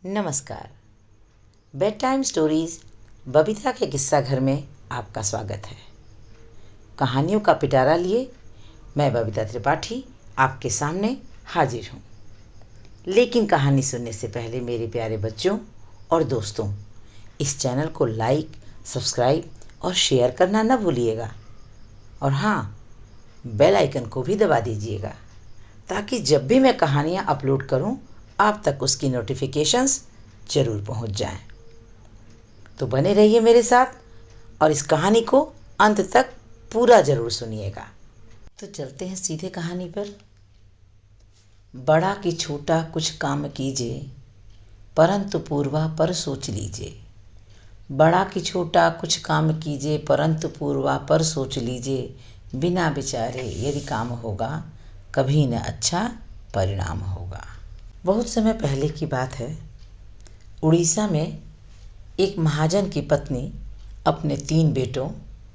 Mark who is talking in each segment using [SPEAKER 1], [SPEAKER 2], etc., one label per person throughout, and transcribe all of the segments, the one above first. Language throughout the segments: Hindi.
[SPEAKER 1] नमस्कार। बेड टाइम स्टोरीज़ बबीता के किस्सा घर में आपका स्वागत है। कहानियों का पिटारा लिए मैं बबीता त्रिपाठी आपके सामने हाजिर हूँ। लेकिन कहानी सुनने से पहले मेरे प्यारे बच्चों और दोस्तों, इस चैनल को लाइक, सब्सक्राइब और शेयर करना न भूलिएगा। और हाँ, बेल आइकन को भी दबा दीजिएगा ताकि जब भी मैं कहानियाँ अपलोड करूँ आप तक उसकी नोटिफिकेशंस ज़रूर पहुंच जाएं। तो बने रहिए मेरे साथ और इस कहानी को अंत तक पूरा ज़रूर सुनिएगा। तो चलते हैं सीधे कहानी पर। बड़ा कि छोटा कुछ काम कीजिए, परंतु पूर्वा पर सोच लीजिए। बड़ा कि छोटा कुछ काम कीजिए, परंतु पूर्वा पर सोच लीजिए। बिना विचारे यदि काम होगा, कभी न अच्छा परिणाम होगा। बहुत समय पहले की बात है। उड़ीसा में एक महाजन की पत्नी अपने 3 बेटों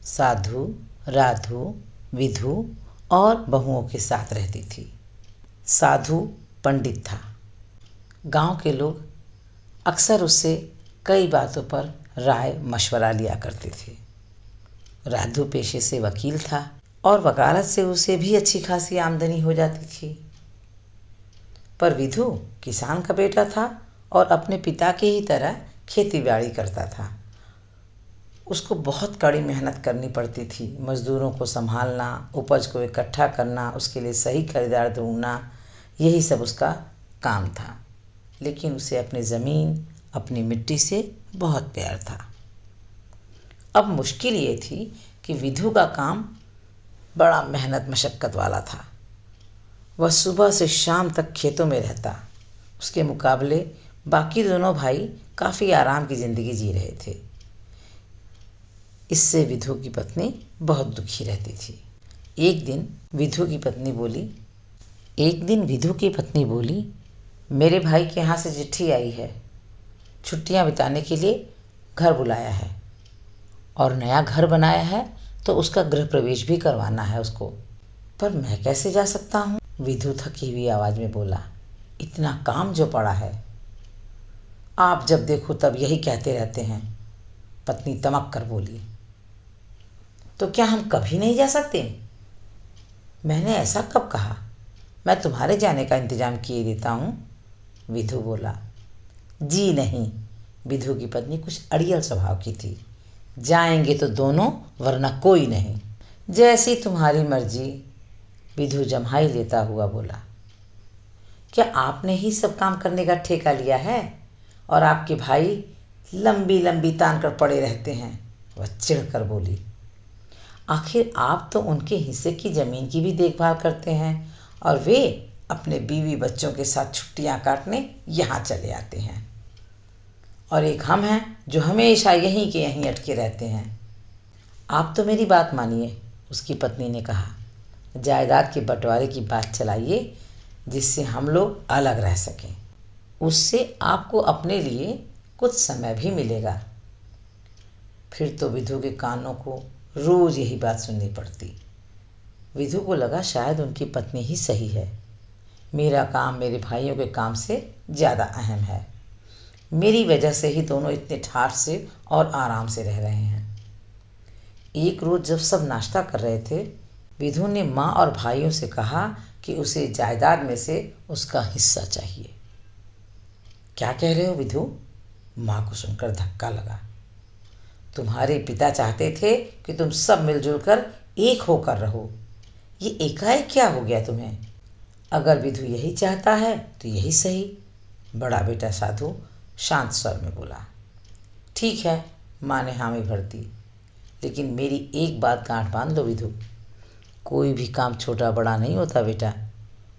[SPEAKER 1] साधु, राधु, विधु और बहुओं के साथ रहती थी। साधु पंडित था। गांव के लोग अक्सर उससे कई बातों पर राय मशवरा लिया करते थे। राधु पेशे से वकील था और वकालत से उसे भी अच्छी खासी आमदनी हो जाती थी। पर विधु किसान का बेटा था और अपने पिता की ही तरह खेती बाड़ी करता था। उसको बहुत कड़ी मेहनत करनी पड़ती थी। मज़दूरों को संभालना, उपज को इकट्ठा करना, उसके लिए सही खरीदार ढूंढना, यही सब उसका काम था। लेकिन उसे अपनी ज़मीन, अपनी मिट्टी से बहुत प्यार था। अब मुश्किल ये थी कि विधु का काम बड़ा मेहनत मशक्क़त वाला था। वह सुबह से शाम तक खेतों में रहता। उसके मुकाबले बाकी दोनों भाई काफ़ी आराम की ज़िंदगी जी रहे थे। इससे विधु की पत्नी बहुत दुखी रहती थी। एक दिन विधु की पत्नी बोली, मेरे भाई के यहाँ से चिट्ठी आई है। छुट्टियाँ बिताने के लिए घर बुलाया है और नया घर बनाया है, तो उसका गृह प्रवेश भी करवाना है उसको। पर मैं कैसे जा सकता हूँ? विधु थकी हुई आवाज़ में बोला, इतना काम जो पड़ा है। आप जब देखो तब यही कहते रहते हैं। पत्नी तमक कर बोली, तो क्या हम कभी नहीं जा सकते? मैंने ऐसा कब कहा? मैं तुम्हारे जाने का इंतजाम किए देता हूँ। विधु बोला, जी नहीं। विधु की पत्नी कुछ अड़ियल स्वभाव की थी। जाएंगे तो दोनों, वरना कोई नहीं। जैसी तुम्हारी मर्जी। विधु जम्हाई लेता हुआ बोला, क्या आपने ही सब काम करने का ठेका लिया है और आपके भाई लंबी लंबी तान कर पड़े रहते हैं? वह चिढ़कर बोली, आखिर आप तो उनके हिस्से की ज़मीन की भी देखभाल करते हैं और वे अपने बीवी बच्चों के साथ छुट्टियां काटने यहाँ चले आते हैं, और एक हम हैं जो हमेशा यहीं के यहीं अटके रहते हैं। आप तो मेरी बात मानिए, उसकी पत्नी ने कहा। जायदाद के बंटवारे की बात चलाइए, जिससे हम लोग अलग रह सकें। उससे आपको अपने लिए कुछ समय भी मिलेगा। फिर तो विधु के कानों को रोज़ यही बात सुननी पड़ती। विधु को लगा शायद उनकी पत्नी ही सही है। मेरा काम मेरे भाइयों के काम से ज़्यादा अहम है। मेरी वजह से ही दोनों इतने ठाठ से और आराम से रह रहे हैं। एक रोज़ जब सब नाश्ता कर रहे थे, विधु ने माँ और भाइयों से कहा कि उसे जायदाद में से उसका हिस्सा चाहिए। क्या कह रहे हो विधु? माँ को सुनकर धक्का लगा। तुम्हारे पिता चाहते थे कि तुम सब मिलजुल कर एक होकर रहो। ये एकाएक क्या हो गया तुम्हें? अगर विधु यही चाहता है तो यही सही। बड़ा बेटा साधु शांत स्वर में बोला। ठीक है, माँ ने हामी भर दी। लेकिन मेरी एक बात गांठ बांध लो विधु, कोई भी काम छोटा बड़ा नहीं होता बेटा।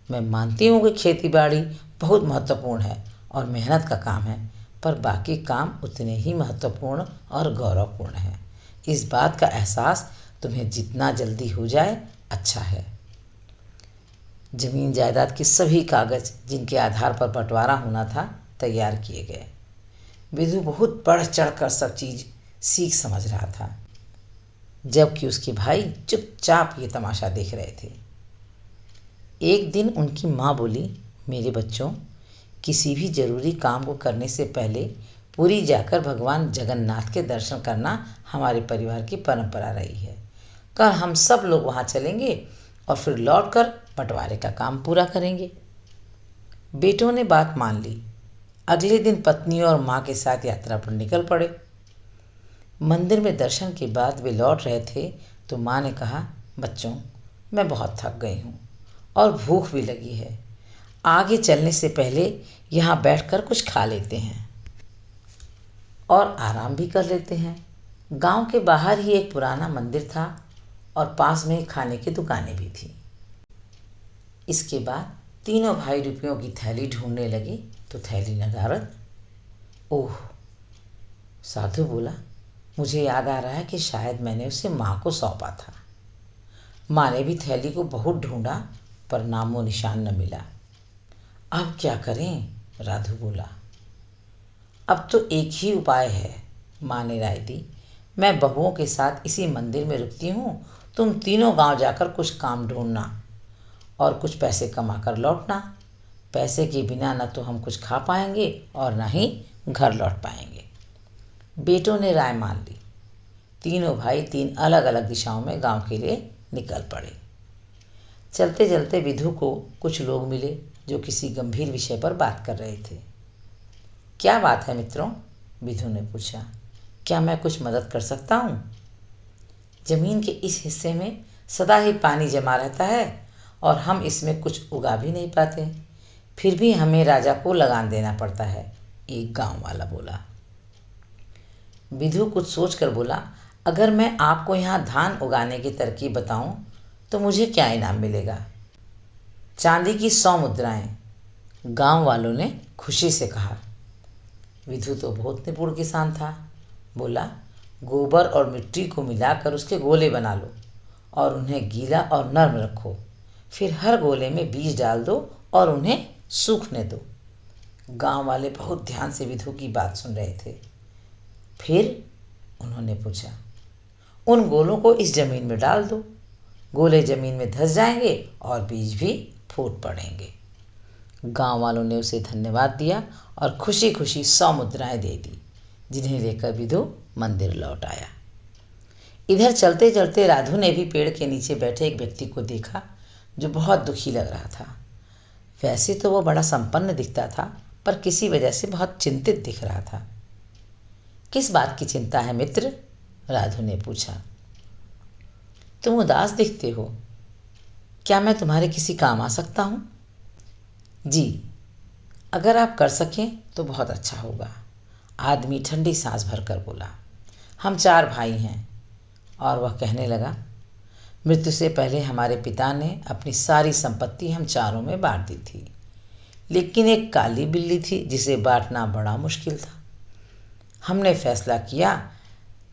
[SPEAKER 1] मैं मानती हूँ कि खेती बाड़ी बहुत महत्वपूर्ण है और मेहनत का काम है, पर बाकी काम उतने ही महत्वपूर्ण और गौरवपूर्ण हैं। इस बात का एहसास तुम्हें जितना जल्दी हो जाए अच्छा है। जमीन जायदाद के सभी कागज जिनके आधार पर बंटवारा होना था तैयार किए गए। विधु बहुत बढ़ चढ़कर सब चीज़ सीख समझ रहा था, जबकि उसके भाई चुपचाप ये तमाशा देख रहे थे। एक दिन उनकी माँ बोली, मेरे बच्चों, किसी भी जरूरी काम को करने से पहले पुरी जाकर भगवान जगन्नाथ के दर्शन करना हमारे परिवार की परंपरा रही है। कल हम सब लोग वहाँ चलेंगे और फिर लौटकर बंटवारे का काम पूरा करेंगे। बेटों ने बात मान ली। अगले दिन पत्नी और माँ के साथ यात्रा पर निकल पड़े। मंदिर में दर्शन के बाद वे लौट रहे थे तो माँ ने कहा, बच्चों, मैं बहुत थक गई हूँ और भूख भी लगी है। आगे चलने से पहले यहाँ बैठकर कुछ खा लेते हैं और आराम भी कर लेते हैं। गांव के बाहर ही एक पुराना मंदिर था और पास में ही खाने की दुकानें भी थी। इसके बाद तीनों भाई रुपयों की थैली ढूंढने लगे तो थैली नदारद। ओह, साधु बोला, मुझे याद आ रहा है कि शायद मैंने उसे माँ को सौंपा था। माँ ने भी थैली को बहुत ढूंढा पर नामो निशान न मिला। अब क्या करें? राधु बोला। अब तो एक ही उपाय है, माँ ने राय दी। मैं बहुओं के साथ इसी मंदिर में रुकती हूँ। तुम तीनों गांव जाकर कुछ काम ढूंढना और कुछ पैसे कमा कर लौटना। पैसे के बिना न तो हम कुछ खा पाएंगे और न ही घर लौट पाएंगे। बेटों ने राय मान ली। तीनों भाई तीन अलग अलग दिशाओं में गांव के लिए निकल पड़े। चलते चलते विधु को कुछ लोग मिले जो किसी गंभीर विषय पर बात कर रहे थे। क्या बात है मित्रों? विधु ने पूछा। क्या मैं कुछ मदद कर सकता हूँ? जमीन के इस हिस्से में सदा ही पानी जमा रहता है और हम इसमें कुछ उगा भी नहीं पाते। फिर भी हमें राजा को लगान देना पड़ता है, एक गांव वाला बोला। विधु कुछ सोचकर बोला, अगर मैं आपको यहाँ धान उगाने की तरकीब बताऊं तो मुझे क्या इनाम मिलेगा? चांदी की 100 मुद्राएं, गांव वालों ने खुशी से कहा। विधु तो बहुत निपुण किसान था। बोला, गोबर और मिट्टी को मिलाकर उसके गोले बना लो और उन्हें गीला और नर्म रखो। फिर हर गोले में बीज डाल दो और उन्हें सूखने दो। गांव वाले बहुत ध्यान से विधु की बात सुन रहे थे। फिर उन्होंने पूछा, उन गोलों को इस जमीन में डाल दो। गोले जमीन में धंस जाएंगे और बीज भी फूट पड़ेंगे। गांव वालों ने उसे धन्यवाद दिया और खुशी खुशी 100 मुद्राएं दे दी, जिन्हें लेकर विधु मंदिर लौट आया। इधर चलते चलते राधु ने भी पेड़ के नीचे बैठे एक व्यक्ति को देखा जो बहुत दुखी लग रहा था। वैसे तो वो बड़ा संपन्न दिखता था, पर किसी वजह से बहुत चिंतित दिख रहा था। किस बात की चिंता है मित्र? राधु ने पूछा। तुम उदास दिखते हो। क्या मैं तुम्हारे किसी काम आ सकता हूँ? जी, अगर आप कर सकें तो बहुत अच्छा होगा, आदमी ठंडी सांस भरकर बोला। हम 4 भाई हैं। और वह कहने लगा, मृत्यु से पहले हमारे पिता ने अपनी सारी संपत्ति हम चारों में बांट दी थी, लेकिन एक काली बिल्ली थी जिसे बांटना बड़ा मुश्किल था। हमने फैसला किया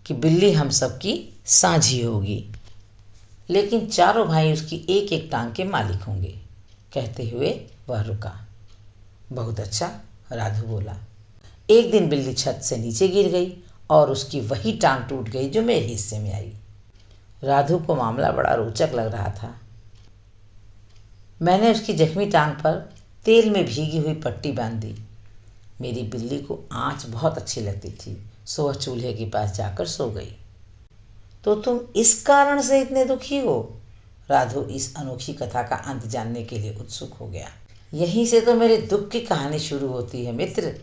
[SPEAKER 1] कि बिल्ली हम सबकी साझी होगी, लेकिन चारों भाई उसकी एक एक टांग के मालिक होंगे। कहते हुए वह रुका। बहुत अच्छा, राधु बोला। एक दिन बिल्ली छत से नीचे गिर गई और उसकी वही टांग टूट गई जो मेरे हिस्से में आई। राधु को मामला बड़ा रोचक लग रहा था। मैंने उसकी जख्मी टांग पर तेल में भीगी हुई पट्टी बांध दी। मेरी बिल्ली को आँच बहुत अच्छी लगती थी, सो वह चूल्हे के पास जाकर सो गई। तो तुम इस कारण से इतने दुखी हो? राधु इस अनोखी कथा का अंत जानने के लिए उत्सुक हो गया। यहीं से तो मेरे दुख की कहानी शुरू होती है मित्र।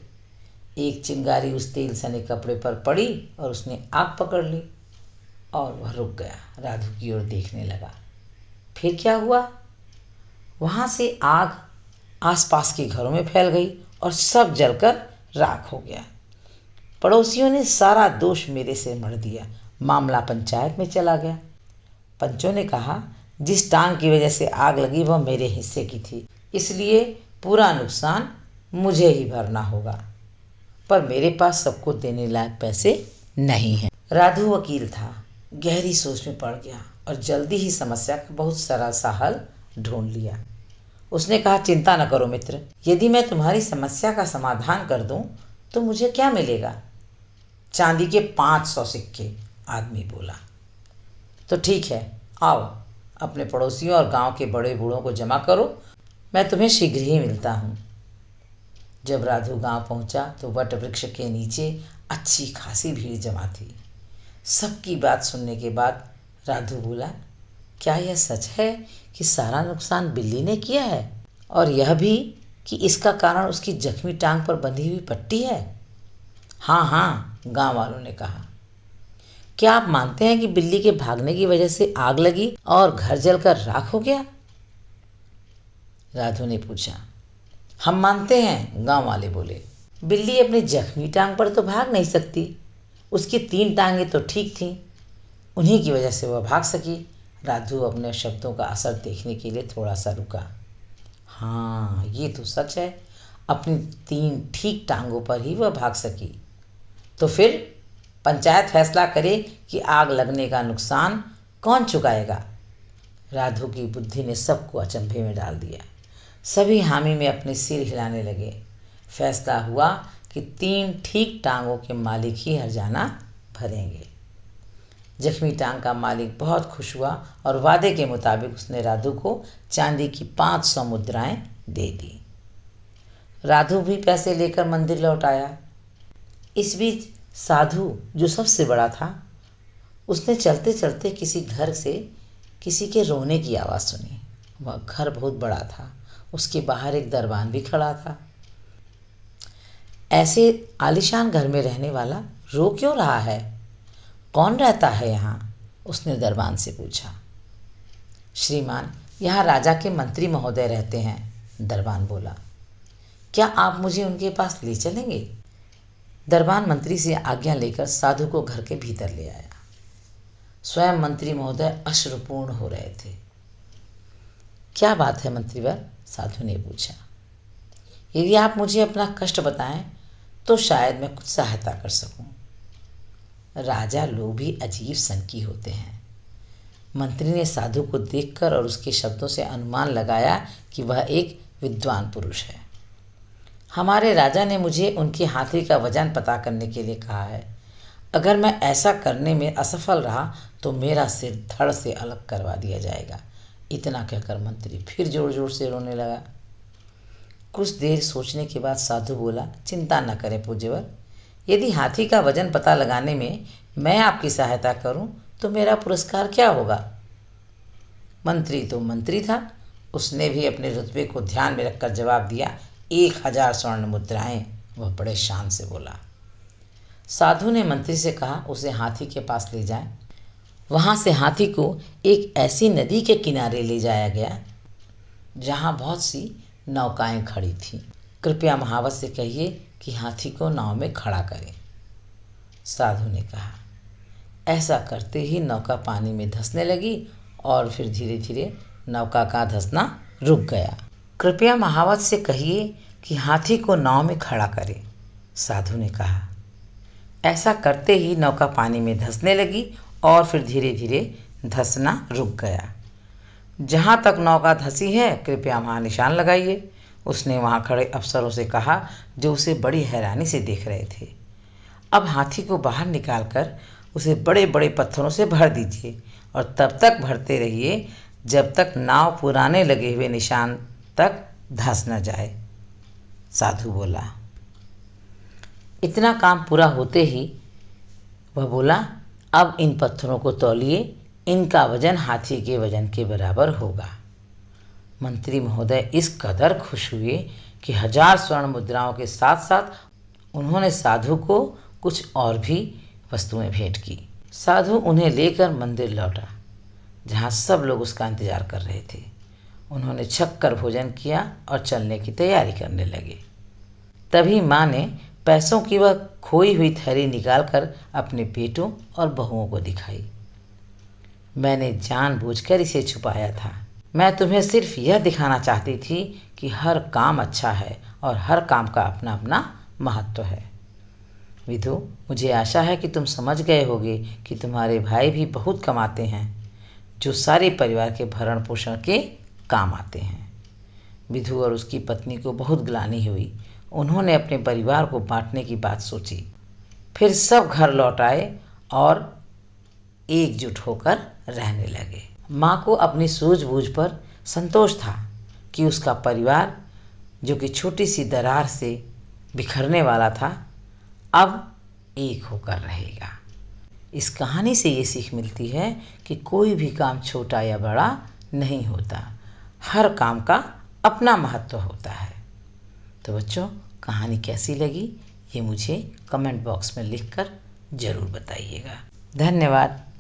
[SPEAKER 1] एक चिंगारी उस तेल सने कपड़े पर पड़ी और उसने आग पकड़ ली। और वह रुक गया, राधु की ओर देखने लगा। फिर क्या हुआ? वहाँ से आग आसपास के घरों में फैल गई और सब जलकर राख हो गया। पड़ोसियों ने सारा दोष मेरे से मढ़ दिया। मामला पंचायत में चला गया। पंचों ने कहा, जिस टांग की वजह से आग लगी वह मेरे हिस्से की थी, इसलिए पूरा नुकसान मुझे ही भरना होगा। पर मेरे पास सबको देने लायक पैसे नहीं हैं। राधु वकील था, गहरी सोच में पड़ गया और जल्दी ही समस्या का बहुत सरल सा हल ढूंढ लिया। उसने कहा, चिंता न करो मित्र, यदि मैं तुम्हारी समस्या का समाधान कर दूं तो मुझे क्या मिलेगा? चांदी के 500 सिक्के, आदमी बोला। तो ठीक है, आओ, अपने पड़ोसियों और गांव के बड़े बूढ़ों को जमा करो, मैं तुम्हें शीघ्र ही मिलता हूँ। जब राधु गांव पहुंचा तो वट वृक्ष के नीचे अच्छी खासी भीड़ जमा थी। सबकी बात सुनने के बाद राधु बोला, क्या यह सच है कि सारा नुकसान बिल्ली ने किया है, और यह भी कि इसका कारण उसकी जख्मी टांग पर बंधी हुई पट्टी है? हाँ हाँ, गांव वालों ने कहा। क्या आप मानते हैं कि बिल्ली के भागने की वजह से आग लगी और घर जलकर राख हो गया? राधु ने पूछा। हम मानते हैं, गांव वाले बोले। बिल्ली अपनी जख्मी टांग पर तो भाग नहीं सकती, उसकी 3 टांगें तो ठीक थीं, उन्हीं की वजह से वह भाग सकी। राधु अपने शब्दों का असर देखने के लिए थोड़ा सा रुका। हाँ, ये तो सच है, अपनी 3 ठीक टांगों पर ही वह भाग सकी। तो फिर पंचायत फैसला करे कि आग लगने का नुकसान कौन चुकाएगा? राधु की बुद्धि ने सबको अचंभे में डाल दिया। सभी हामी में अपने सिर हिलाने लगे। फैसला हुआ कि 3 ठीक टांगों के मालिक ही हर्जाना भरेंगे। जख्मी टांग का मालिक बहुत खुश हुआ और वादे के मुताबिक उसने राधु को चांदी की 500 मुद्राएं दे दी। राधु भी पैसे लेकर मंदिर लौट आया। इस बीच साधु, जो सबसे बड़ा था, उसने चलते चलते किसी घर से किसी के रोने की आवाज़ सुनी। वह घर बहुत बड़ा था, उसके बाहर एक दरबान भी खड़ा था। ऐसे आलीशान घर में रहने वाला रो क्यों रहा है? कौन रहता है यहाँ? उसने दरबान से पूछा। श्रीमान, यहाँ राजा के मंत्री महोदय रहते हैं, दरबान बोला। क्या आप मुझे उनके पास ले चलेंगे? दरबान मंत्री से आज्ञा लेकर साधु को घर के भीतर ले आया। स्वयं मंत्री महोदय अश्रुपूर्ण हो रहे थे। क्या बात है मंत्रीवर? साधु ने पूछा। यदि आप मुझे अपना कष्ट बताएं तो शायद मैं कुछ सहायता कर सकूं। राजा लोग भी अजीब सनकी होते हैं। मंत्री ने साधु को देखकर और उसके शब्दों से अनुमान लगाया कि वह एक विद्वान पुरुष है। हमारे राजा ने मुझे उनके हाथी का वजन पता करने के लिए कहा है। अगर मैं ऐसा करने में असफल रहा तो मेरा सिर धड़ से अलग करवा दिया जाएगा। इतना कहकर मंत्री फिर जोर जोर से रोने लगा। कुछ देर सोचने के बाद साधु बोला, चिंता न करें पूज्यवर, यदि हाथी का वजन पता लगाने में मैं आपकी सहायता करूं तो मेरा पुरस्कार क्या होगा? मंत्री तो मंत्री था, उसने भी अपने रुतबे को ध्यान में रखकर जवाब दिया, 1000 स्वर्ण मुद्राएं। वह बड़े शान से बोला। साधु ने मंत्री से कहा उसे हाथी के पास ले जाएं। वहाँ से हाथी को एक ऐसी नदी के किनारे ले जाया गया जहाँ बहुत सी नौकाएं खड़ी थीं। कृपया महावत से कहिए कि हाथी को नाव में खड़ा करें, साधु ने कहा। ऐसा करते ही नौका पानी में धंसने लगी और फिर धीरे धीरे नौका का धंसना रुक गया। कृपया महावत से कहिए कि हाथी को नाव में खड़ा करें, साधु ने कहा। ऐसा करते ही नौका पानी में धंसने लगी और फिर धीरे धीरे धंसना रुक गया। जहाँ तक नौका धंसी है कृपया वहाँ निशान लगाइए, उसने वहाँ खड़े अफसरों से कहा जो उसे बड़ी हैरानी से देख रहे थे। अब हाथी को बाहर निकालकर उसे बड़े बड़े पत्थरों से भर दीजिए और तब तक भरते रहिए जब तक नाव पुराने लगे हुए निशान तक धंस न जाए, साधु बोला। इतना काम पूरा होते ही वह बोला, अब इन पत्थरों को तौलिए, इनका वजन हाथी के वजन के बराबर होगा। मंत्री महोदय इस कदर खुश हुए कि 1000 स्वर्ण मुद्राओं के साथ साथ उन्होंने साधु को कुछ और भी वस्तुएं भेंट की। साधु उन्हें लेकर मंदिर लौटा जहाँ सब लोग उसका इंतजार कर रहे थे। उन्होंने छक्कर भोजन किया और चलने की तैयारी करने लगे। तभी माँ ने पैसों की वह खोई हुई थैली निकालकर अपने बेटों और बहुओं को दिखाई। मैंने जानबूझकर इसे छुपाया था। मैं तुम्हें सिर्फ यह दिखाना चाहती थी कि हर काम अच्छा है और हर काम का अपना अपना महत्व है। विधु, मुझे आशा है कि तुम समझ गए होगे कि तुम्हारे भाई भी बहुत कमाते हैं जो सारे परिवार के भरण पोषण के काम आते हैं। विधु और उसकी पत्नी को बहुत ग्लानि हुई। उन्होंने अपने परिवार को बांटने की बात सोची। फिर सब घर लौट आए और एकजुट होकर रहने लगे। माँ को अपनी सूझबूझ पर संतोष था कि उसका परिवार, जो कि छोटी सी दरार से बिखरने वाला था अब एक होकर रहेगा। इस कहानी से ये सीख मिलती है कि कोई भी काम छोटा या बड़ा नहीं होता, हर काम का अपना महत्व होता है। तो बच्चों, कहानी कैसी लगी ये मुझे कमेंट बॉक्स में लिखकर ज़रूर बताइएगा। धन्यवाद।